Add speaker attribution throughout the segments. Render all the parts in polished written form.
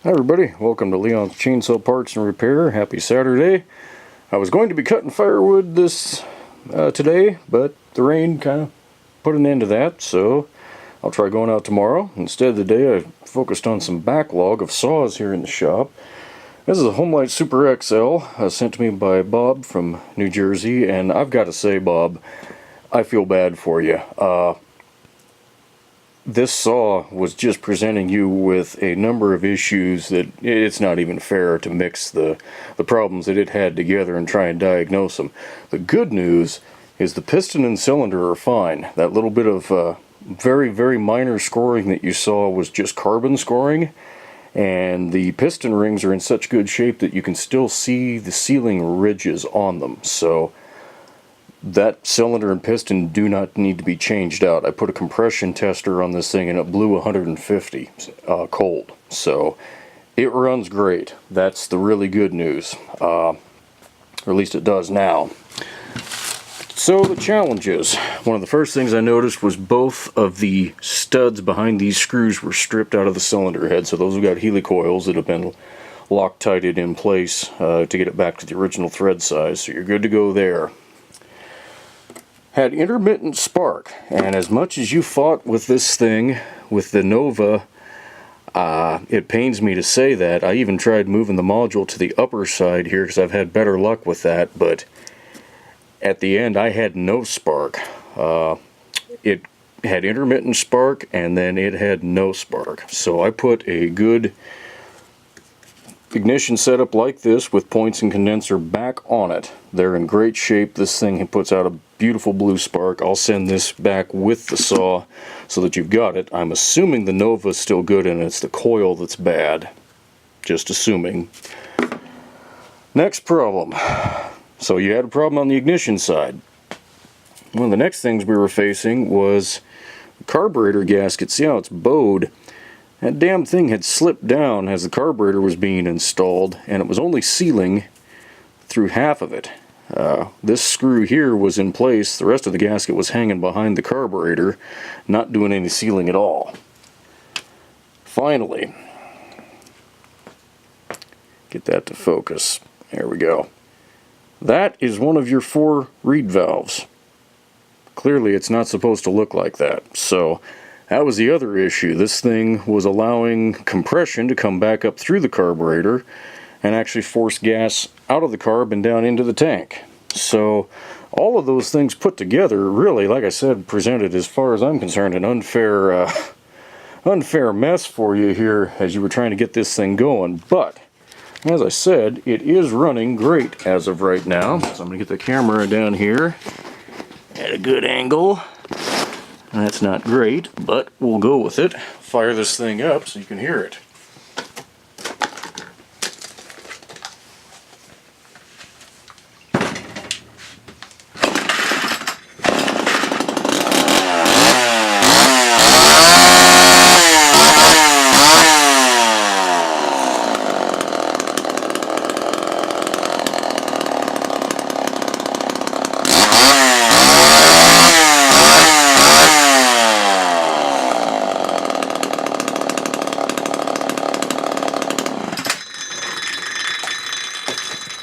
Speaker 1: Hi everybody, welcome to Leon's Chainsaw Parts and Repair. Happy Saturday. I was going to be cutting firewood today, but the rain kind of put an end to that, so I'll try going out tomorrow. Instead of the day, I focused on some backlog of saws here in the shop. This is a Homelite Super XL sent to me by Bob from New Jersey, and I've got to say, Bob, I feel bad for you. This saw was just presenting you with a number of issues that it's not even fair to mix the problems that it had together and try and diagnose them. The good news is the piston and cylinder are fine. That little bit of very, very minor scoring that you saw was just carbon scoring, and the piston rings are in such good shape that you can still see the sealing ridges on them. So that cylinder and piston do not need to be changed out. I put a compression tester on this thing and it blew 150 cold. So it runs great. That's the really good news. Or at least it does now. So the challenges. One of the first things I noticed was both of the studs behind these screws were stripped out of the cylinder head. So those have got helicoils that have been Loctited in place to get it back to the original thread size. So you're good to go there. Had intermittent spark, and as much as you fought with this thing, with the Nova, it pains me to say that. I even tried moving the module to the upper side here because I've had better luck with that, but at the end I had no spark. It had intermittent spark and then it had no spark. So I put a good ignition setup like this with points and condenser back on it. They're in great shape. This thing puts out a beautiful blue spark. I'll send this back with the saw so that you've got it. I'm assuming the Nova is still good and it's the coil that's bad. Just assuming. Next problem. So you had a problem on the ignition side. One of the next things we were facing was the carburetor gasket. See how it's bowed? That damn thing had slipped down as the carburetor was being installed, and it was only sealing through half of it. This screw here was in place. The rest of the gasket was hanging behind the carburetor, not doing any sealing at all. Finally, get that to focus. There we go. That is one of your 4 reed valves. Clearly it's not supposed to look like that. So that was the other issue. This thing was allowing compression to come back up through the carburetor and actually force gas out of the carb and down into the tank. So all of those things put together really, like I said, presented, as far as I'm concerned, an unfair mess for you here as you were trying to get this thing going. But as I said, it is running great as of right now. So I'm going to get the camera down here at a good angle. That's not great, but we'll go with it. Fire this thing up so you can hear it.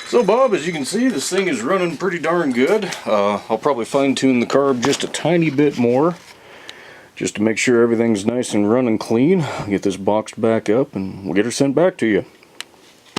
Speaker 1: So Bob, as you can see, this thing is running pretty darn good. I'll probably fine-tune the carb just a tiny bit more, just to make sure everything's nice and running clean. I'll get this boxed back up and we'll get her sent back to you.